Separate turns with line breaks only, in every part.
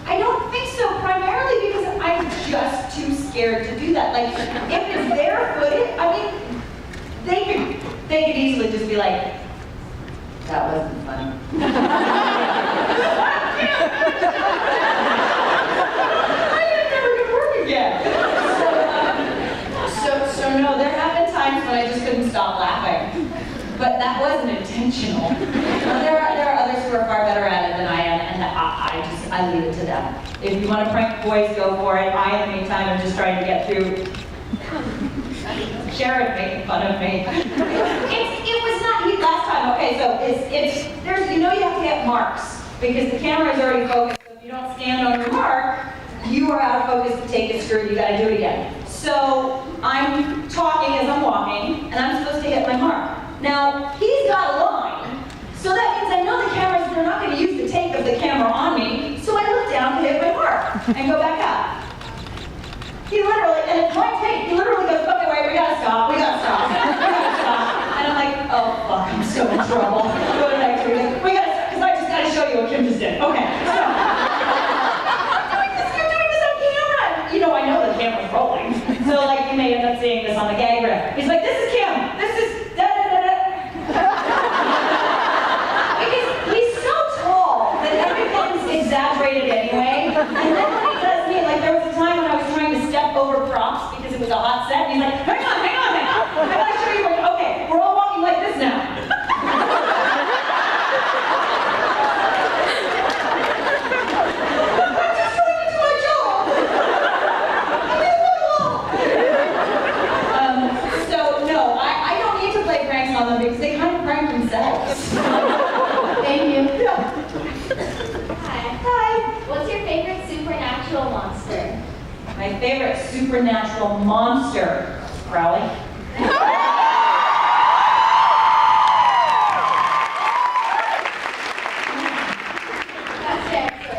I don't think so, primarily because I'm just too scared to do that. Like, if it's their footage, I mean, they could easily just be like, that wasn't funny. I never gonna work again. So no, there have been times when I just couldn't stop laughing. But that wasn't intentional. There are others who are far better at it than I am, and I leave it to them. If you want to prank boys, go for it. I, in the meantime, am just trying to get through Sharon making fun of me. It was not heat last time. Okay, so there's you have to get marks because the camera is already focused. So if you don't stand on your mark, you are out of focus to take it straight. You got to do it again. So I'm talking as I'm walking, and I'm supposed to hit my mark. Now, he's got a line, so that means I know the cameras, they're not going to use the take of the camera on me, so I look down to hit my mark and go back up. He literally, and it's my take, he literally goes, okay, wait, we gotta stop. And I'm like, oh, fuck, I'm so in trouble. What did I do? We gotta stop, because I just gotta show you what Kim just did. Okay, so, I'm doing this on camera. I know the camera's rolling, so like, you may end up seeing this on the gag reel. He's like, this is Kim, this is da-da-da-da. Because he's so tall that everything's exaggerated anyway. And then when he does me, like there was a time when I was trying to step over props because it was a hot set, and he's like, hang on. I gotta show you okay, we're all walking like this now. I'm just trying to do my job. So no, I don't need to play pranks on them because they kind of prank themselves. Thank you.
Hi. What's your favorite supernatural monster?
My favorite supernatural monster, Crowley.
That's the answer.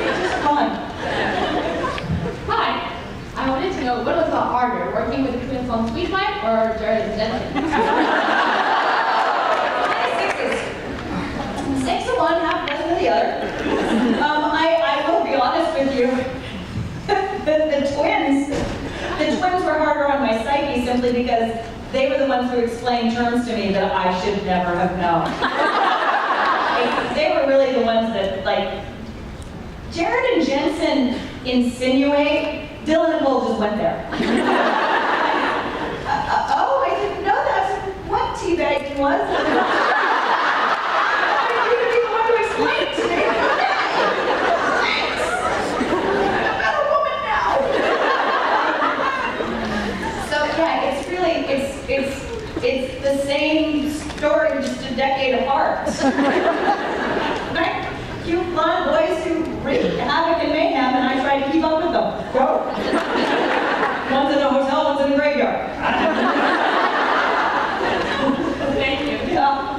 It's just fun.
Hi. I wanted to know what was harder, working with the twins on Sweet Life or Jared and Jensen?
6 of one, half dozen of the other. I will be honest with you. the twins were harder on my psyche simply because they were the ones who explained terms to me that I should never have known. They were really the ones that, like, Jared and Jensen insinuate, Dylan and Cole just went there. Oh, I didn't know that's what teabagging was. Explain it to me. Thanks. I'm not a woman now. So yeah, it's the same story, just a decade apart. Right? Cute blonde boys who wreak havoc and mayhem, and I try to keep up with them. Go. One's in a hotel, one's in a graveyard.
Thank you.
Yeah.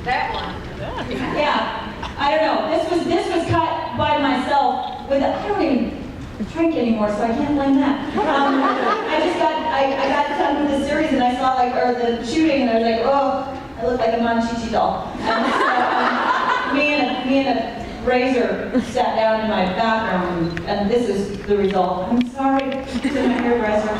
That one.
Yeah, I don't know. This was cut by myself with I don't even drink anymore, so I can't blame that. I got done with the series and I saw the shooting and I was like, oh, I look like a Monchichi doll. And so me and a razor sat down in my bathroom and this is the result. I'm sorry to my hairdresser.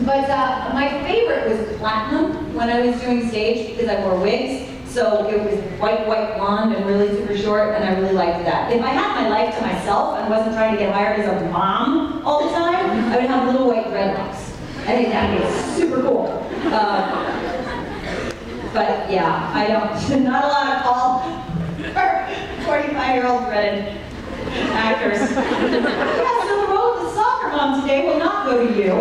But my favorite was platinum when I was doing stage because I wore wigs. So it was white blonde and really super short, and I really liked that. If I had my life to myself and wasn't trying to get hired as a mom all the time, I would have little white dreadlocks. I think that'd be super cool. But yeah, I don't, not a lot of call for 45-year-old dreaded actors. Yeah, so the role of the soccer mom today will not go to you.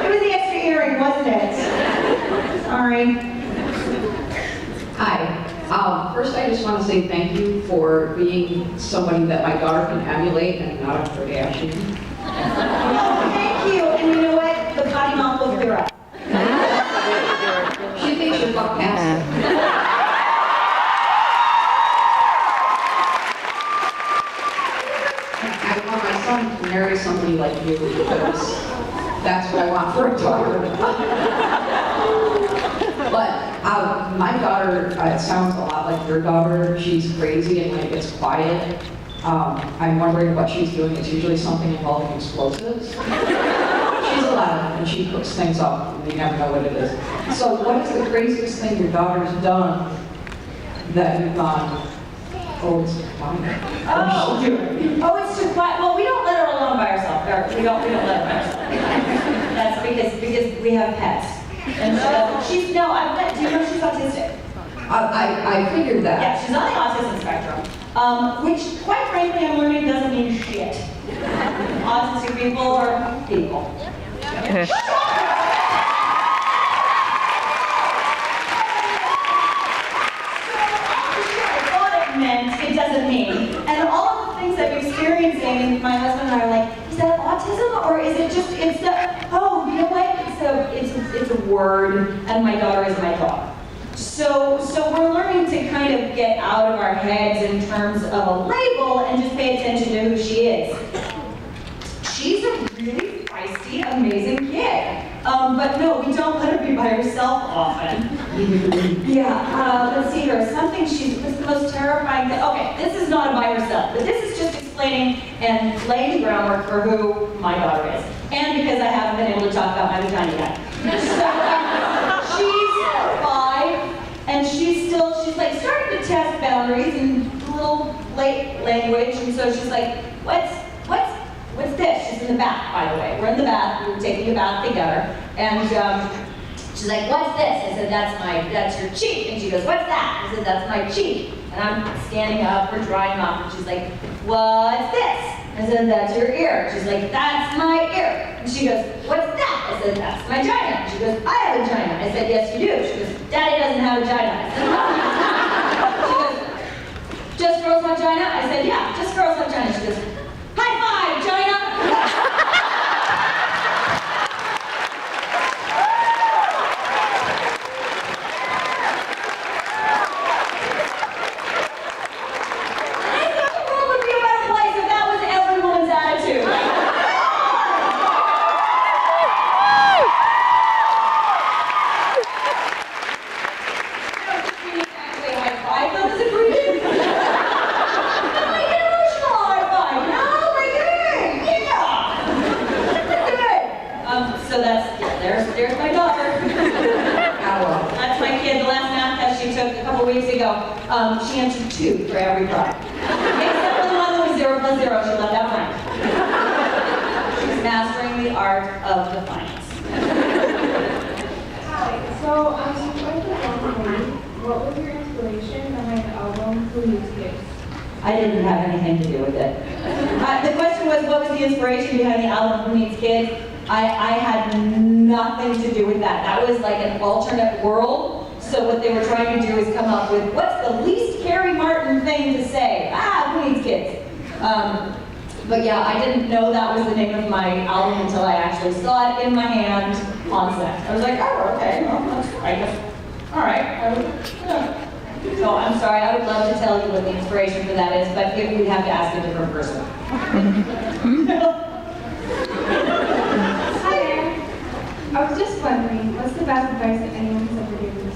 It was the extra earring, wasn't it? Sorry.
Hi. First, I just want to say thank you for being somebody that my daughter can emulate and not a Kardashian.
Oh, thank you. And you know what? The potty mouth will clear up.
She thinks you're fuck past. son to marry somebody like you because that's what I want for a daughter. But my daughter, it sounds a lot like your daughter. She's crazy and when it gets quiet, I'm wondering what she's doing. It's usually something involving explosives. She's 11 and she cooks things up and you never know what it is. So what is the craziest thing your daughter's done that you've gone, oh, it's fine.
Oh, it's too quiet. Well, we don't let her alone by herself. We don't let her by herself. That's because we have pets. And she's, no, do you know she's autistic?
I figured that.
Yeah, she's on the autism spectrum, which, quite frankly, I'm learning doesn't mean shit. Autistic people are people. It doesn't mean. And all of the things I'm experiencing, my husband and I are like, is that autism or is it just, it's the, oh, you know what? It's a word and my daughter is my dog. So we're learning to kind of get out of our heads in terms of a label and just pay attention to who she is. She's a really feisty, amazing kid. But no, we don't let her be by herself often. Yeah, let's see here. Something what's the most terrifying thing? Okay, this is not by herself, but this is just explaining and laying the groundwork for who my daughter is. And because I haven't been able to talk about my vagina yet. So, she's 5, and she's like starting to test boundaries and a little late language, and so she's like, what's this? She's in the bath, by the way. We're in the bath, we were taking a bath together, and she's like, what's this? I said, that's your cheek. And she goes, what's that? I said, that's my cheek. And I'm standing up, we're drying off, and she's like, what's this? I said, that's your ear. She's like, that's my ear. And she goes, what's that? I said, that's my vagina. She goes, I have a vagina. I said, yes, you do. She goes, Daddy doesn't have a vagina. I said, no. She goes, just girls have vagina? I said, yeah, just girls have vagina. She goes, high five, vagina. There's my daughter. That's my kid. The last math test she took a couple weeks ago, she answered 2 for every problem. Except for the one that was 0 plus 0, she left out blank. She's mastering the art of defiance.
Hi, so you went to Hawaii. What was your inspiration behind the album Who Needs Kids?
I didn't have anything to do with it. The question was, what was the inspiration behind the album Who Needs Kids? I had nothing to do with that. That was like an alternate world. So what they were trying to do is come up with, what's the least Carrie Martin thing to say? Who needs kids? But yeah, I didn't know that was the name of my album until I actually saw it in my hand on set. I was like, oh, okay, well, that's right. All right. Yeah. So I'm sorry, I would love to tell you what the inspiration for that is, but we'd have to ask a different person.
Hi there. I was just wondering, what's the best advice that anyone has ever given you?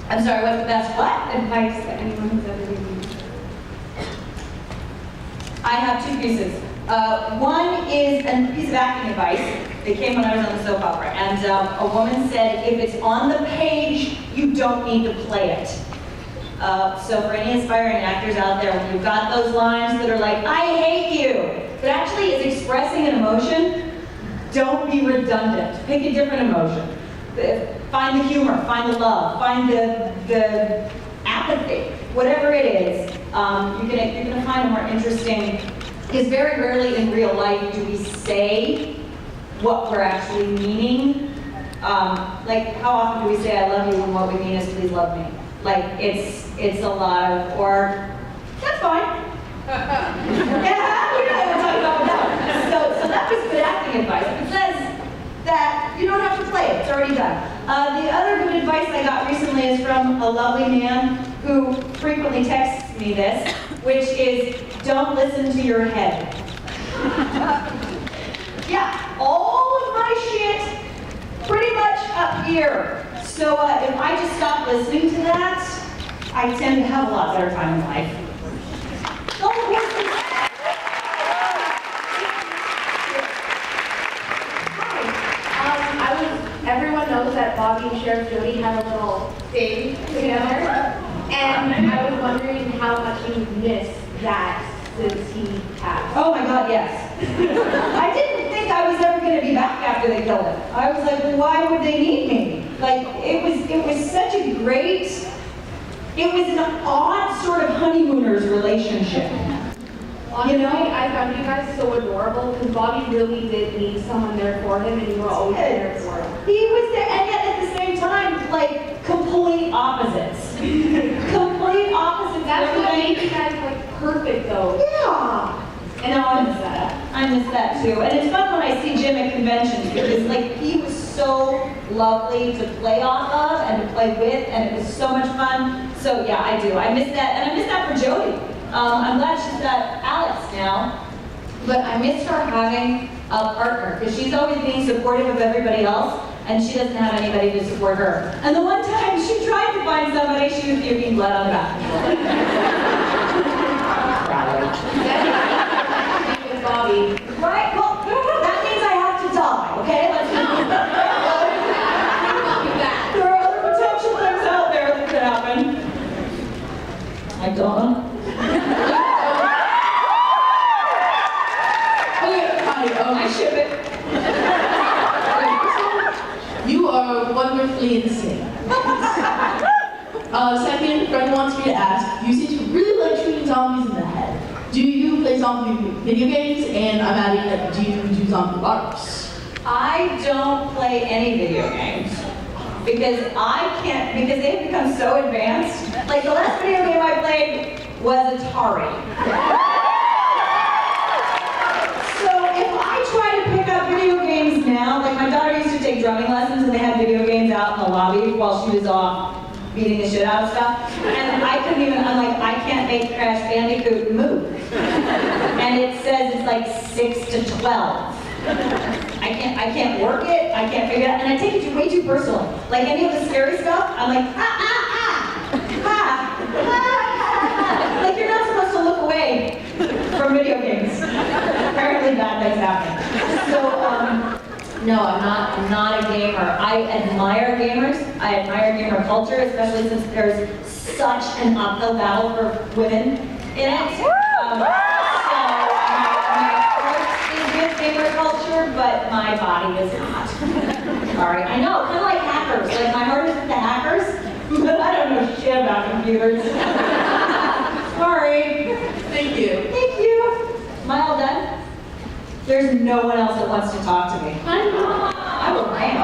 I'm sorry, what's the best what?
Advice that anyone has ever given you?
I have 2 pieces. One is a piece of acting advice. It came when I was on the soap opera, and a woman said, if it's on the page, you don't need to play it. So for any aspiring actors out there, when you've got those lines that are like, I hate you, but actually is expressing an emotion, don't be redundant. Pick a different emotion. Find the humor, find the love, find the apathy, whatever it is. You're gonna find a more interesting, because very rarely in real life do we say what we're actually meaning. Like, how often do we say I love you when what we mean is please love me? Like, it's a lot of, or, that's fine. Yeah, we know what we're talking about that. So that was good acting advice. It says that you don't have to play it, it's already done. The other good advice I got recently is from a lovely man who frequently texts me this, which is, don't listen to your head. Yeah, all of my shit pretty much up here. So if I just stop listening to that, I tend to have a lot better time in life.
Everyone knows that Bobby and Sheriff Jody had a little thing together, and I was wondering how much you miss that since he passed.
Oh my God, yes. I didn't think I was ever going to be back after they killed him. I was like, well, why would they need me? Like, it was such a great, it was an odd sort of honeymooners relationship.
Honestly, I found you guys so adorable because Bobby really did need someone there for him, and you were always there for him.
He was there, and yet at the same time, like, complete opposites. Complete opposites.
That's what made you guys like perfect, though.
Yeah. And now I miss that. I miss that too. And it's fun when I see Jim at conventions because, like, he was so lovely to play off of and to play with, and it was so much fun. So yeah, I do. I miss that, and I miss that for Jody. I'm glad she's got Alex now, but I miss her having a partner because she's always being supportive of everybody else, and she doesn't have anybody to support her. And the one time she tried to find somebody, she was puking blood on the bathroom floor.
Bobby.
Right? Well, that means I have to die, okay? Let's There are other potential things out there that could happen. I don't. I ship it.
You are wonderfully insane. Second, friend wants me to ask, you seem to really like shooting zombies in the head. Do you play zombie video games? And I'm adding that, do you do zombie bars?
I don't play any video games because because they've become so advanced. Like the last video game I played was Atari. Video games now, like my daughter used to take drumming lessons and they had video games out in the lobby while she was off beating the shit out of stuff. And I couldn't even, I'm like, I can't make Crash Bandicoot move. And it says it's like 6 to 12. I can't work it, I can't figure it out, and I take it way too personally. Like any of the scary stuff, I'm like, like you're not supposed to look away from video games. Apparently bad things happen. So, no, I'm not a gamer. I admire gamers. I admire gamer culture, especially since there's such an uphill battle for women in it. So my heart is with gamer culture, but my body is not. Sorry, I know, kind of like hackers. Like my heart is with the hackers, but I don't know shit about computers. Sorry.
Thank you.
Thank you. Am I all done? There's no one else that wants to talk to me. I will rant.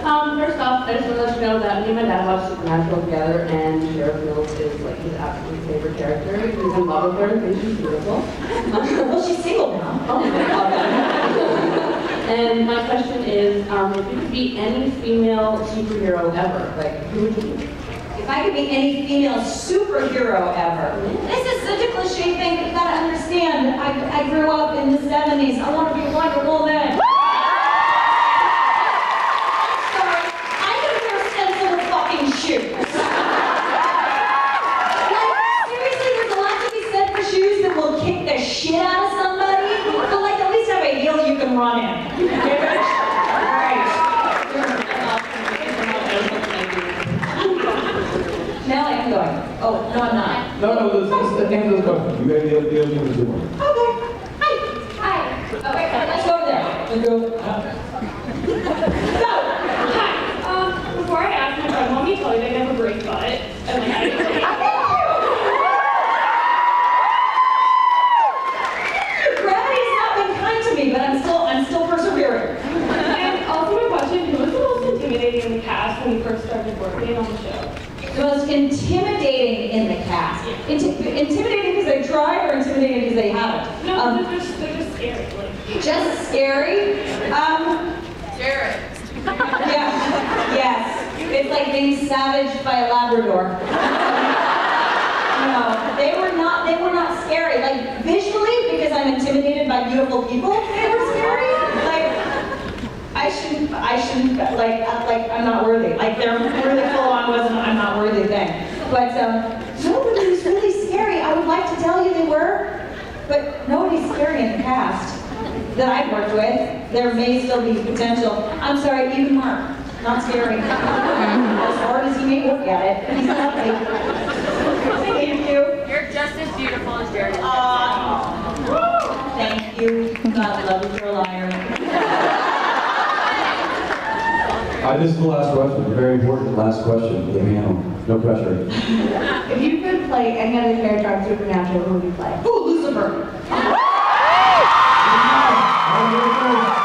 Hi.
First off, I just want to let you know that me and my dad watched Supernatural together, and Sheriff Rhodes is like his absolute favorite character. He's in love with her, and she's beautiful.
Well, she's single now.
Oh my God. And my question is, if you could be any female superhero ever, like who would you be?
If I could be any female superhero ever. This is such a cliche thing, but you gotta understand. I grew up in the 70s. I want to be Wonder Woman. Sorry, I could wear sensible fucking shoes. Like, seriously, there's a lot to be said for shoes that will kick the shit out of somebody, but like at least have a heel you can run in. Right. Now I'm going. Oh, no, I'm not.
No, the thing is going. You got the other one.
Okay. Hi.
Hi.
Okay, let's go over there.
Let's go.
So, hi. Before I ask my friend, let me tell you they have a great butt. And like, I didn't really
Gravity's not been kind to me, but I'm still persevering.
And also my question, who was the most intimidating in the cast when you first started working on the show?
The most intimidating in the cast. Intimidating because they tried, or intimidating because they haven't?
No, they're just scary. Like,
Just scary.
Jared.
Yeah. Yes. It's like being savaged by a Labrador. No, they were not scary. Like visually, because I'm intimidated by beautiful people, they were scary. Like I shouldn't. Like I'm not worthy. Like they're really full on wasn't I'm not worthy thing. But nobody was really scary. I would like to tell you they were, but nobody's scary in the cast that I've worked with. There may still be potential. I'm sorry, even Mark, not scary. As hard as he may look at it, he's lovely. Thank you.
You're just as beautiful as Jared.
Thank you. God love you for a liar.
This is the last question, a very important last question for the panel. No pressure.
If you could play any other character on Supernatural, who would you play?
Ooh, Lucifer.
All right,